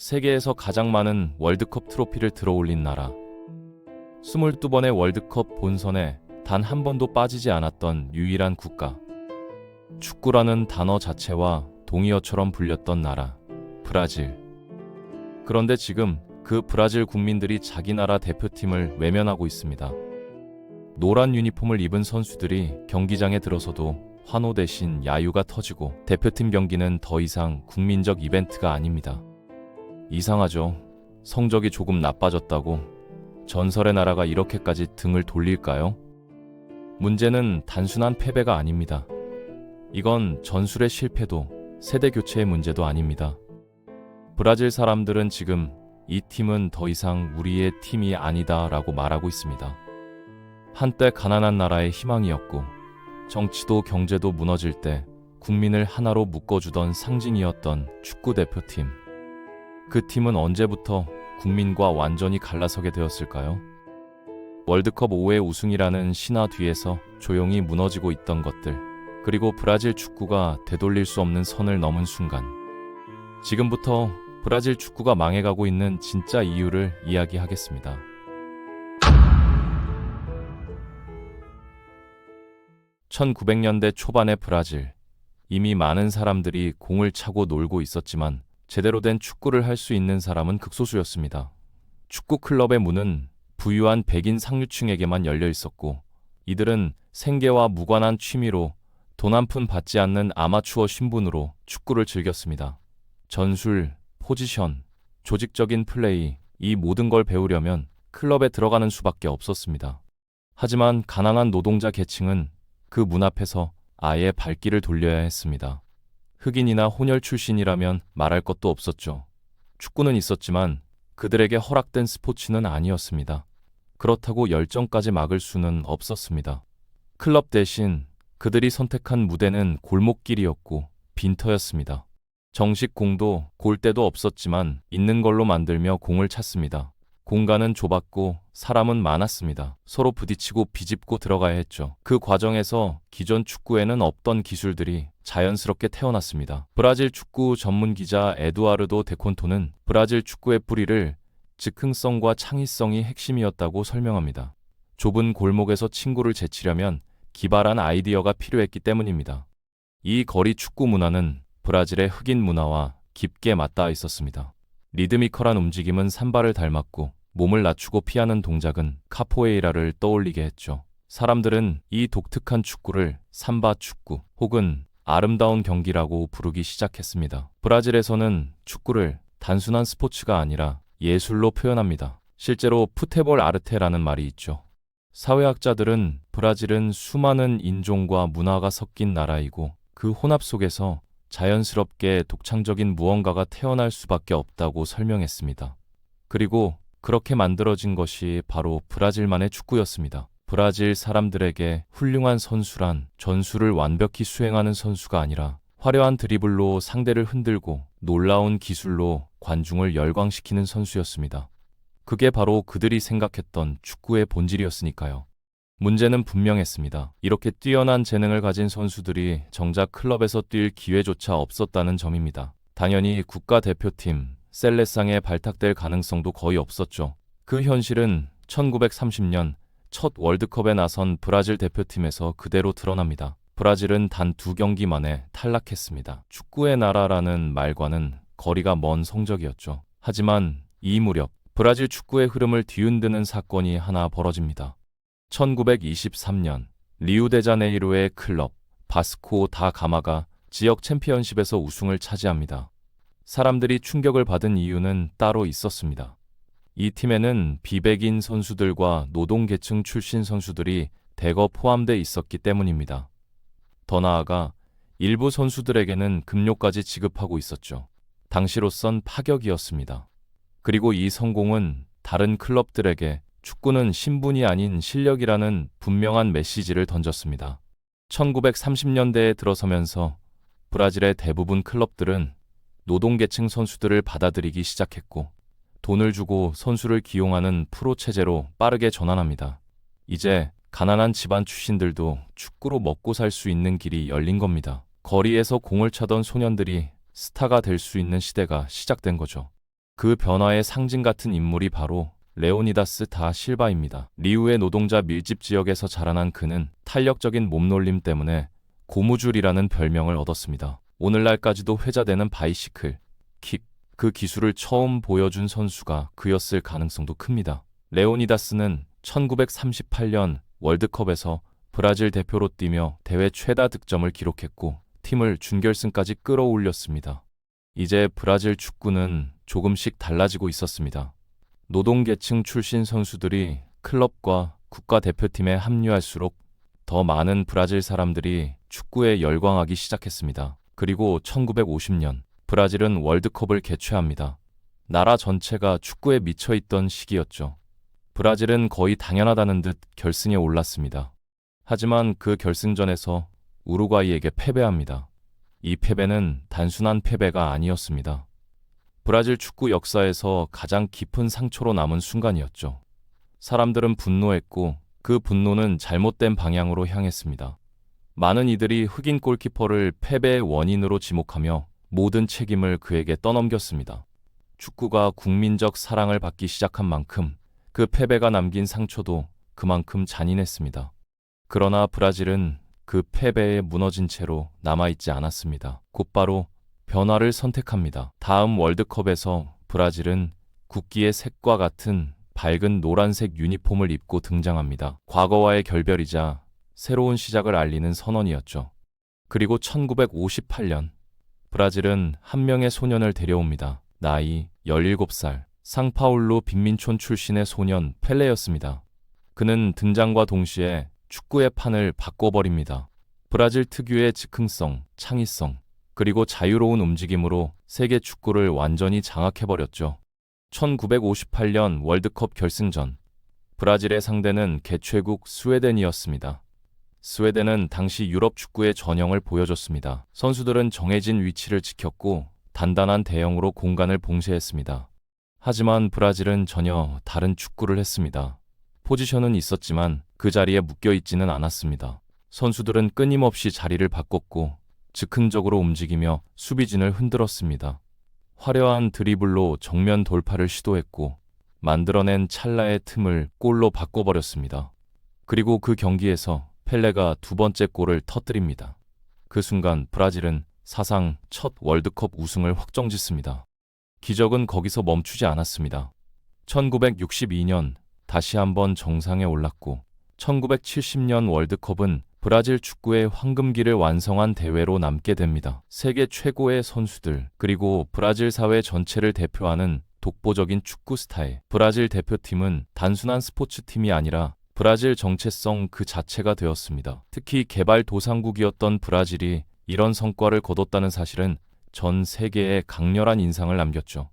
세계에서 가장 많은 월드컵 트로피를 들어올린 나라. 22번의 월드컵 본선에 단 한 번도 빠지지 않았던 유일한 국가. 축구라는 단어 자체와 동의어처럼 불렸던 나라, 브라질. 그런데 지금 그 브라질 국민들이 자기 나라 대표팀을 외면하고 있습니다. 노란 유니폼을 입은 선수들이 경기장에 들어서도 환호 대신 야유가 터지고 대표팀 경기는 더 이상 국민적 이벤트가 아닙니다. 이상하죠. 성적이 조금 나빠졌다고 전설의 나라가 이렇게까지 등을 돌릴까요? 문제는 단순한 패배가 아닙니다. 이건 전술의 실패도 세대 교체의 문제도 아닙니다. 브라질 사람들은 지금 이 팀은 더 이상 우리의 팀이 아니다 라고 말하고 있습니다. 한때 가난한 나라의 희망이었고 정치도 경제도 무너질 때 국민을 하나로 묶어주던 상징이었던 축구 대표팀. 그 팀은 언제부터 국민과 완전히 갈라서게 되었을까요? 월드컵 5회 우승이라는 신화 뒤에서 조용히 무너지고 있던 것들, 그리고 브라질 축구가 되돌릴 수 없는 선을 넘은 순간, 지금부터 브라질 축구가 망해가고 있는 진짜 이유를 이야기하겠습니다. (1900년대) 초반의 브라질. 이미 많은 사람들이 공을 차고 놀고 있었지만 제대로 된 축구를 할 수 있는 사람은 극소수였습니다. 축구 클럽의 문은 부유한 백인 상류층에게만 열려 있었고, 이들은 생계와 무관한 취미로 돈 한 푼 받지 않는 아마추어 신분으로 축구를 즐겼습니다. 전술, 포지션, 조직적인 플레이, 이 모든 걸 배우려면 클럽에 들어가는 수밖에 없었습니다. 하지만 가난한 노동자 계층은 그 문 앞에서 아예 발길을 돌려야 했습니다. 흑인이나 혼혈 출신이라면 말할 것도 없었죠. 축구는 있었지만 그들에게 허락된 스포츠는 아니었습니다. 그렇다고 열정까지 막을 수는 없었습니다. 클럽 대신 그들이 선택한 무대는 골목길이었고 빈터였습니다. 정식 공도 골대도 없었지만 있는 걸로 만들며 공을 찼습니다. 공간은 좁았고 사람은 많았습니다. 서로 부딪히고 비집고 들어가야 했죠. 그 과정에서 기존 축구에는 없던 기술들이 자연스럽게 태어났습니다. 브라질 축구 전문 기자 에두아르도 데콘토는 브라질 축구의 뿌리를 즉흥성과 창의성이 핵심이었다고 설명합니다. 좁은 골목에서 친구를 제치려면 기발한 아이디어가 필요했기 때문입니다. 이 거리 축구 문화는 브라질의 흑인 문화와 깊게 맞닿아 있었습니다. 리드미컬한 움직임은 삼바를 닮았고 몸을 낮추고 피하는 동작은 카포에이라를 떠올리게 했죠. 사람들은 이 독특한 축구를 삼바 축구 혹은 아름다운 경기라고 부르기 시작했습니다. 브라질에서는 축구를 단순한 스포츠가 아니라 예술로 표현합니다. 실제로 푸테볼 아르테라는 말이 있죠. 사회학자들은 브라질은 수많은 인종과 문화가 섞인 나라이고 그 혼합 속에서 자연스럽게 독창적인 무언가가 태어날 수밖에 없다고 설명했습니다. 그리고 그렇게 만들어진 것이 바로 브라질만의 축구였습니다. 브라질 사람들에게 훌륭한 선수란 전술을 완벽히 수행하는 선수가 아니라 화려한 드리블로 상대를 흔들고 놀라운 기술로 관중을 열광시키는 선수였습니다. 그게 바로 그들이 생각했던 축구의 본질이었으니까요. 문제는 분명했습니다. 이렇게 뛰어난 재능을 가진 선수들이 정작 클럽에서 뛸 기회조차 없었다는 점입니다. 당연히 국가대표팀, 셀레상에 발탁될 가능성도 거의 없었죠. 그 현실은 1930년 첫 월드컵에 나선 브라질 대표팀에서 그대로 드러납니다. 브라질은 단 2경기 만에 탈락했습니다. 축구의 나라라는 말과는 거리가 먼 성적이었죠. 하지만 이 무렵 브라질 축구의 흐름을 뒤흔드는 사건이 하나 벌어집니다. 1923년 리우데자네이루의 클럽 바스코 다 가마가 지역 챔피언십에서 우승을 차지합니다. 사람들이 충격을 받은 이유는 따로 있었습니다. 이 팀에는 비백인 선수들과 노동계층 출신 선수들이 대거 포함돼 있었기 때문입니다. 더 나아가 일부 선수들에게는 급료까지 지급하고 있었죠. 당시로선 파격이었습니다. 그리고 이 성공은 다른 클럽들에게 축구는 신분이 아닌 실력이라는 분명한 메시지를 던졌습니다. 1930년대에 들어서면서 브라질의 대부분 클럽들은 노동계층 선수들을 받아들이기 시작했고 돈을 주고 선수를 기용하는 프로 체제로 빠르게 전환합니다. 이제 가난한 집안 출신들도 축구로 먹고 살 수 있는 길이 열린 겁니다. 거리에서 공을 차던 소년들이 스타가 될 수 있는 시대가 시작된 거죠. 그 변화의 상징 같은 인물이 바로 레오니다스 다 실바입니다. 리우의 노동자 밀집 지역에서 자라난 그는 탄력적인 몸놀림 때문에 고무줄이라는 별명을 얻었습니다. 오늘날까지도 회자되는 바이시클, 킥, 그 기술을 처음 보여준 선수가 그였을 가능성도 큽니다. 레오니다스는 1938년 월드컵에서 브라질 대표로 뛰며 대회 최다 득점을 기록했고 팀을 준결승까지 끌어올렸습니다. 이제 브라질 축구는 조금씩 달라지고 있었습니다. 노동계층 출신 선수들이 클럽과 국가대표팀에 합류할수록 더 많은 브라질 사람들이 축구에 열광하기 시작했습니다. 그리고 1950년 브라질은 월드컵을 개최합니다. 나라 전체가 축구에 미쳐있던 시기였죠. 브라질은 거의 당연하다는 듯 결승에 올랐습니다. 하지만 그 결승전에서 우루과이에게 패배합니다. 이 패배는 단순한 패배가 아니었습니다. 브라질 축구 역사에서 가장 깊은 상처로 남은 순간이었죠. 사람들은 분노했고 그 분노는 잘못된 방향으로 향했습니다. 많은 이들이 흑인 골키퍼를 패배의 원인으로 지목하며 모든 책임을 그에게 떠넘겼습니다. 축구가 국민적 사랑을 받기 시작한 만큼 그 패배가 남긴 상처도 그만큼 잔인했습니다. 그러나 브라질은 그 패배에 무너진 채로 남아있지 않았습니다. 곧바로 변화를 선택합니다. 다음 월드컵에서 브라질은 국기의 색과 같은 밝은 노란색 유니폼을 입고 등장합니다. 과거와의 결별이자 새로운 시작을 알리는 선언이었죠. 그리고 1958년 브라질은 한 명의 소년을 데려옵니다. 나이 17살, 상파울루 빈민촌 출신의 소년 펠레였습니다. 그는 등장과 동시에 축구의 판을 바꿔버립니다. 브라질 특유의 즉흥성, 창의성, 그리고 자유로운 움직임으로 세계 축구를 완전히 장악해버렸죠. 1958년 월드컵 결승전, 브라질의 상대는 개최국 스웨덴이었습니다. 스웨덴은 당시 유럽 축구의 전형을 보여줬습니다. 선수들은 정해진 위치를 지켰고 단단한 대형으로 공간을 봉쇄했습니다. 하지만 브라질은 전혀 다른 축구를 했습니다. 포지션은 있었지만 그 자리에 묶여있지는 않았습니다. 선수들은 끊임없이 자리를 바꿨고 즉흥적으로 움직이며 수비진을 흔들었습니다. 화려한 드리블로 정면 돌파를 시도했고 만들어낸 찰나의 틈을 골로 바꿔버렸습니다. 그리고 그 경기에서 펠레가 두 번째 골을 터뜨립니다. 그 순간 브라질은 사상 첫 월드컵 우승을 확정짓습니다. 기적은 거기서 멈추지 않았습니다. 1962년 다시 한번 정상에 올랐고 1970년 월드컵은 브라질 축구의 황금기를 완성한 대회로 남게 됩니다. 세계 최고의 선수들, 그리고 브라질 사회 전체를 대표하는 독보적인 축구 스타일. 브라질 대표팀은 단순한 스포츠팀이 아니라 브라질 정체성 그 자체가 되었습니다. 특히 개발도상국이었던 브라질이 이런 성과를 거뒀다는 사실은 전 세계에 강렬한 인상을 남겼죠.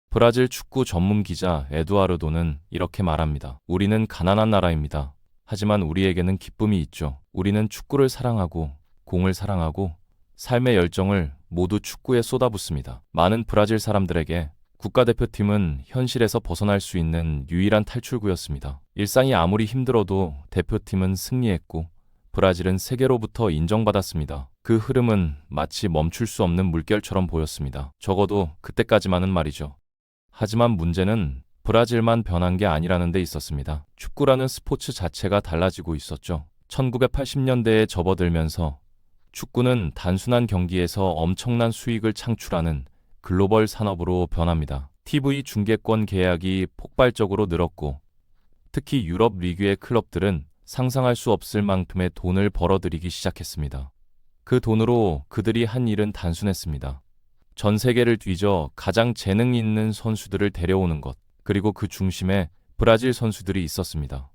브라질 축구 전문 기자 에두아르도는 이렇게 말합니다. 우리는 가난한 나라입니다. 하지만 우리에게는 기쁨이 있죠. 우리는 축구를 사랑하고 공을 사랑하고 삶의 열정을 모두 축구에 쏟아붓습니다. 많은 브라질 사람들에게 국가대표팀은 현실에서 벗어날 수 있는 유일한 탈출구였습니다. 일상이 아무리 힘들어도 대표팀은 승리했고 브라질은 세계로부터 인정받았습니다. 그 흐름은 마치 멈출 수 없는 물결처럼 보였습니다. 적어도 그때까지만은 말이죠. 하지만 문제는 브라질만 변한 게 아니라는 데 있었습니다. 축구라는 스포츠 자체가 달라지고 있었죠. 1980년대에 접어들면서 축구는 단순한 경기에서 엄청난 수익을 창출하는 글로벌 산업으로 변합니다. TV 중계권 계약이 폭발적으로 늘었고 특히 유럽 리그의 클럽들은 상상할 수 없을 만큼의 돈을 벌어들이기 시작했습니다. 그 돈으로 그들이 한 일은 단순했습니다. 전 세계를 뒤져 가장 재능 있는 선수들을 데려오는 것, 그리고 그 중심에 브라질 선수들이 있었습니다.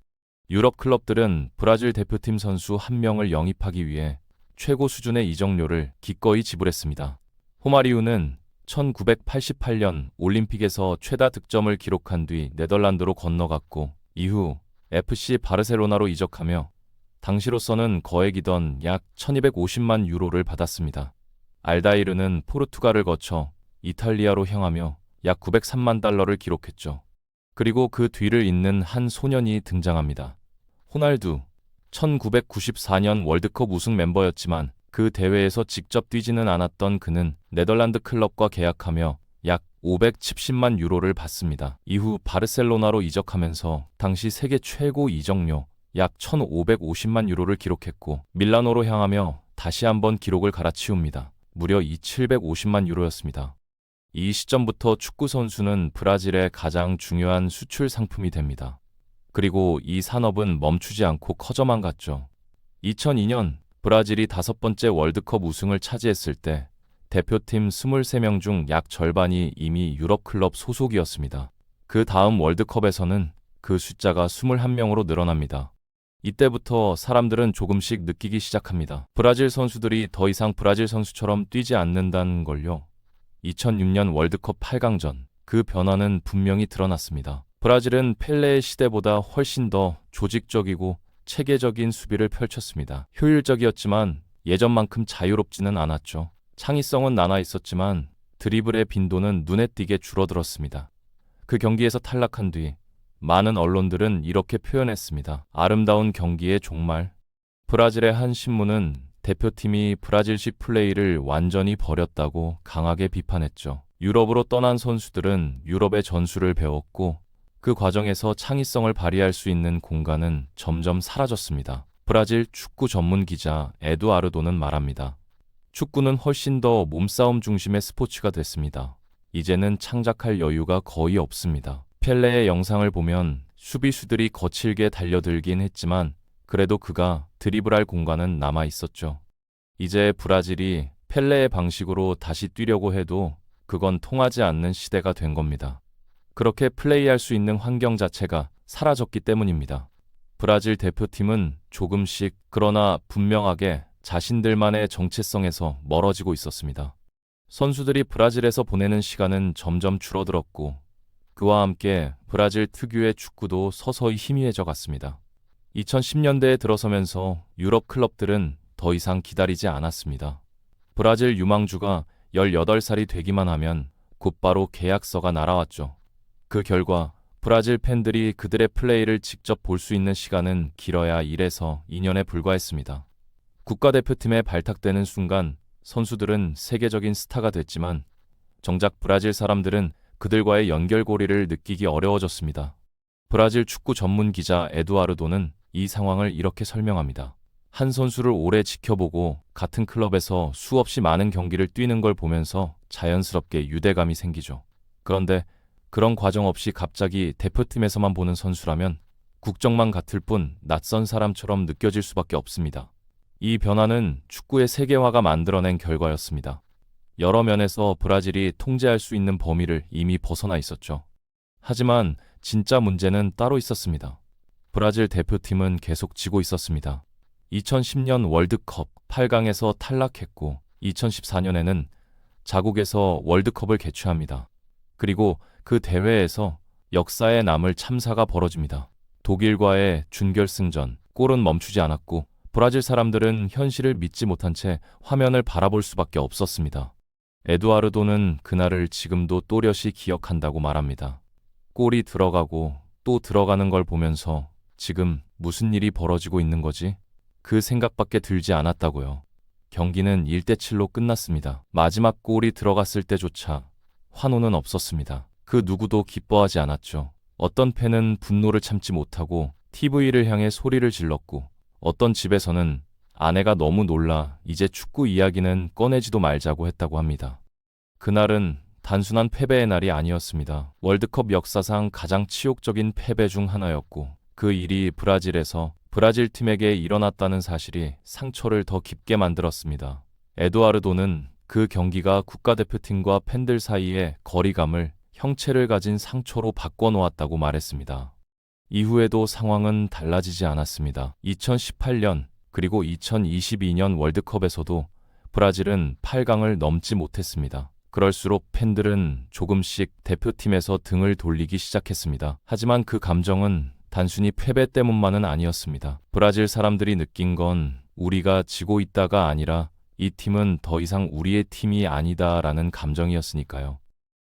유럽 클럽들은 브라질 대표팀 선수 한 명을 영입하기 위해 최고 수준의 이적료를 기꺼이 지불했습니다. 호마리우는 1988년 올림픽에서 최다 득점을 기록한 뒤 네덜란드로 건너갔고 이후 FC 바르셀로나로 이적하며 당시로서는 거액이던 약 1250만 유로를 받았습니다. 알다이르는 포르투갈을 거쳐 이탈리아로 향하며 약 903만 달러를 기록했죠. 그리고 그 뒤를 잇는 한 소년이 등장합니다. 호날두, 1994년 월드컵 우승 멤버였지만 그 대회에서 직접 뛰지는 않았던 그는 네덜란드 클럽과 계약하며 약 570만 유로를 받습니다. 이후 바르셀로나로 이적하면서 당시 세계 최고 이적료 약 1,550만 유로를 기록했고 밀라노로 향하며 다시 한번 기록을 갈아치웁니다. 무려 750만 유로였습니다. 이 시점부터 축구 선수는 브라질의 가장 중요한 수출 상품이 됩니다. 그리고 이 산업은 멈추지 않고 커져만 갔죠. 2002년 브라질이 5번째 월드컵 우승을 차지했을 때 대표팀 23명 중 약 절반이 이미 유럽 클럽 소속이었습니다. 그 다음 월드컵에서는 그 숫자가 21명으로 늘어납니다. 이때부터 사람들은 조금씩 느끼기 시작합니다. 브라질 선수들이 더 이상 브라질 선수처럼 뛰지 않는다는 걸요. 2006년 월드컵 8강전, 그 변화는 분명히 드러났습니다. 브라질은 펠레의 시대보다 훨씬 더 조직적이고 체계적인 수비를 펼쳤습니다. 효율적이었지만 예전만큼 자유롭지는 않았죠. 창의성은 남아 있었지만 드리블의 빈도는 눈에 띄게 줄어들었습니다. 그 경기에서 탈락한 뒤 많은 언론들은 이렇게 표현했습니다. 아름다운 경기의 종말. 브라질의 한 신문은 대표팀이 브라질식 플레이를 완전히 버렸다고 강하게 비판했죠. 유럽으로 떠난 선수들은 유럽의 전술을 배웠고 그 과정에서 창의성을 발휘할 수 있는 공간은 점점 사라졌습니다. 브라질 축구 전문 기자 에두아르도는 말합니다. 축구는 훨씬 더 몸싸움 중심의 스포츠가 됐습니다. 이제는 창작할 여유가 거의 없습니다. 펠레의 영상을 보면 수비수들이 거칠게 달려들긴 했지만 그래도 그가 드리블할 공간은 남아 있었죠. 이제 브라질이 펠레의 방식으로 다시 뛰려고 해도 그건 통하지 않는 시대가 된 겁니다. 그렇게 플레이할 수 있는 환경 자체가 사라졌기 때문입니다. 브라질 대표팀은 조금씩 그러나 분명하게 자신들만의 정체성에서 멀어지고 있었습니다. 선수들이 브라질에서 보내는 시간은 점점 줄어들었고 그와 함께 브라질 특유의 축구도 서서히 희미해져 갔습니다. 2010년대에 들어서면서 유럽 클럽들은 더 이상 기다리지 않았습니다. 브라질 유망주가 18살이 되기만 하면 곧바로 계약서가 날아왔죠. 그 결과 브라질 팬들이 그들의 플레이를 직접 볼 수 있는 시간은 길어야 1에서 2년에 불과했습니다. 국가대표팀에 발탁되는 순간 선수들은 세계적인 스타가 됐지만 정작 브라질 사람들은 그들과의 연결고리를 느끼기 어려워졌습니다. 브라질 축구 전문 기자 에두아르도는 이 상황을 이렇게 설명합니다. 한 선수를 오래 지켜보고 같은 클럽에서 수없이 많은 경기를 뛰는 걸 보면서 자연스럽게 유대감이 생기죠. 그런데 그런 과정 없이 갑자기 대표팀에서만 보는 선수라면 국적만 같을 뿐 낯선 사람처럼 느껴질 수밖에 없습니다. 이 변화는 축구의 세계화가 만들어낸 결과였습니다. 여러 면에서 브라질이 통제할 수 있는 범위를 이미 벗어나 있었죠. 하지만 진짜 문제는 따로 있었습니다. 브라질 대표팀은 계속 지고 있었습니다. 2010년 월드컵 8강에서 탈락했고 2014년에는 자국에서 월드컵을 개최합니다. 그리고 그 대회에서 역사에 남을 참사가 벌어집니다. 독일과의 준결승전, 골은 멈추지 않았고 브라질 사람들은 현실을 믿지 못한 채 화면을 바라볼 수밖에 없었습니다. 에두아르도는 그날을 지금도 또렷이 기억한다고 말합니다. 골이 들어가고 또 들어가는 걸 보면서 지금 무슨 일이 벌어지고 있는 거지? 그 생각밖에 들지 않았다고요. 경기는 1대7로 끝났습니다. 마지막 골이 들어갔을 때조차 환호는 없었습니다. 그 누구도 기뻐하지 않았죠. 어떤 팬은 분노를 참지 못하고 TV를 향해 소리를 질렀고 어떤 집에서는 아내가 너무 놀라 이제 축구 이야기는 꺼내지도 말자고 했다고 합니다. 그날은 단순한 패배의 날이 아니었습니다. 월드컵 역사상 가장 치욕적인 패배 중 하나였고 그 일이 브라질에서 브라질 팀에게 일어났다는 사실이 상처를 더 깊게 만들었습니다. 에두아르도는 그 경기가 국가대표팀과 팬들 사이의 거리감을 형체를 가진 상처로 바꿔놓았다고 말했습니다. 이후에도 상황은 달라지지 않았습니다. 2018년 그리고 2022년 월드컵에서도 브라질은 8강을 넘지 못했습니다. 그럴수록 팬들은 조금씩 대표팀에서 등을 돌리기 시작했습니다. 하지만 그 감정은 단순히 패배 때문만은 아니었습니다. 브라질 사람들이 느낀 건 우리가 지고 있다가 아니라 이 팀은 더 이상 우리의 팀이 아니다라는 감정이었으니까요.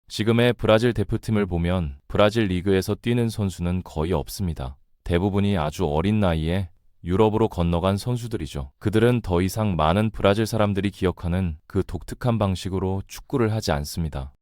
지금의 브라질 대표팀을 보면 브라질 리그에서 뛰는 선수는 거의 없습니다. 대부분이 아주 어린 나이에 유럽으로 건너간 선수들이죠. 그들은 더 이상 많은 브라질 사람들이 기억하는 그 독특한 방식으로 축구를 하지 않습니다.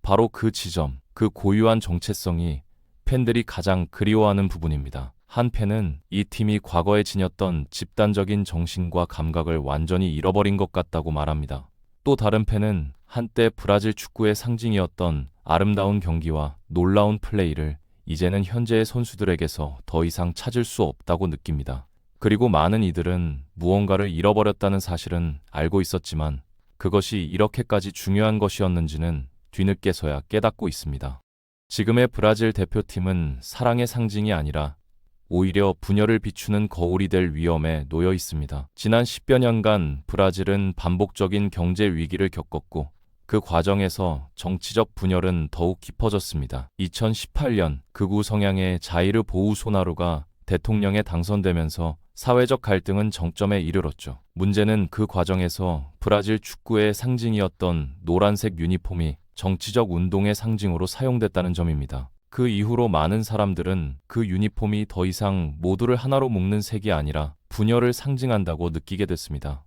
바로 그 지점, 그 고유한 정체성이 팬들이 가장 그리워하는 부분입니다. 한 팬은 이 팀이 과거에 지녔던 집단적인 정신과 감각을 완전히 잃어버린 것 같다고 말합니다. 또 다른 팬은 한때 브라질 축구의 상징이었던 아름다운 경기와 놀라운 플레이를 이제는 현재의 선수들에게서 더 이상 찾을 수 없다고 느낍니다. 그리고 많은 이들은 무언가를 잃어버렸다는 사실은 알고 있었지만 그것이 이렇게까지 중요한 것이었는지는 뒤늦게서야 깨닫고 있습니다. 지금의 브라질 대표팀은 사랑의 상징이 아니라 오히려 분열을 비추는 거울이 될 위험에 놓여 있습니다. 지난 10여 년간 브라질은 반복적인 경제 위기를 겪었고 그 과정에서 정치적 분열은 더욱 깊어졌습니다. 2018년 극우 성향의 자이르 보우소나루가 대통령에 당선되면서 사회적 갈등은 정점에 이르렀죠. 문제는 그 과정에서 브라질 축구의 상징이었던 노란색 유니폼이 정치적 운동의 상징으로 사용됐다는 점입니다. 그 이후로 많은 사람들은 그 유니폼이 더 이상 모두를 하나로 묶는 색이 아니라 분열을 상징한다고 느끼게 됐습니다.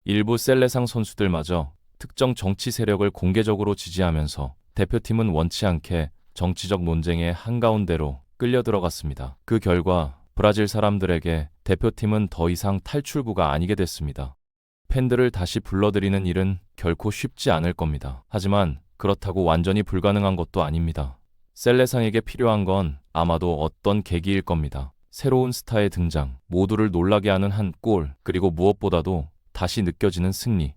일부 셀레상 선수들마저 특정 정치 세력을 공개적으로 지지하면서 대표팀은 원치 않게 정치적 논쟁의 한가운데로 끌려 들어갔습니다. 그 결과 브라질 사람들에게 대표팀은 더 이상 탈출구가 아니게 됐습니다. 팬들을 다시 불러들이는 일은 결코 쉽지 않을 겁니다. 하지만 그렇다고 완전히 불가능한 것도 아닙니다. 셀레상에게 필요한 건 아마도 어떤 계기일 겁니다. 새로운 스타의 등장, 모두를 놀라게 하는 한 골, 그리고 무엇보다도 다시 느껴지는 승리.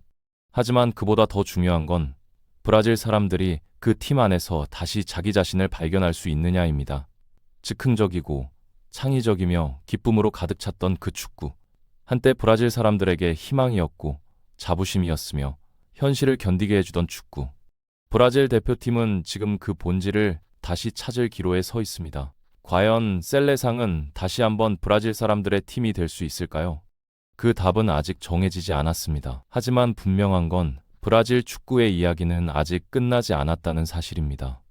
하지만 그보다 더 중요한 건 브라질 사람들이 그 팀 안에서 다시 자기 자신을 발견할 수 있느냐입니다. 즉흥적이고 창의적이며 기쁨으로 가득 찼던 그 축구. 한때 브라질 사람들에게 희망이었고 자부심이었으며 현실을 견디게 해주던 축구. 브라질 대표팀은 지금 그 본질을 다시 찾을 기로에 서 있습니다. 과연 셀레상은 다시 한번 브라질 사람들의 팀이 될 수 있을까요? 그 답은 아직 정해지지 않았습니다. 하지만 분명한 건 브라질 축구의 이야기는 아직 끝나지 않았다는 사실입니다.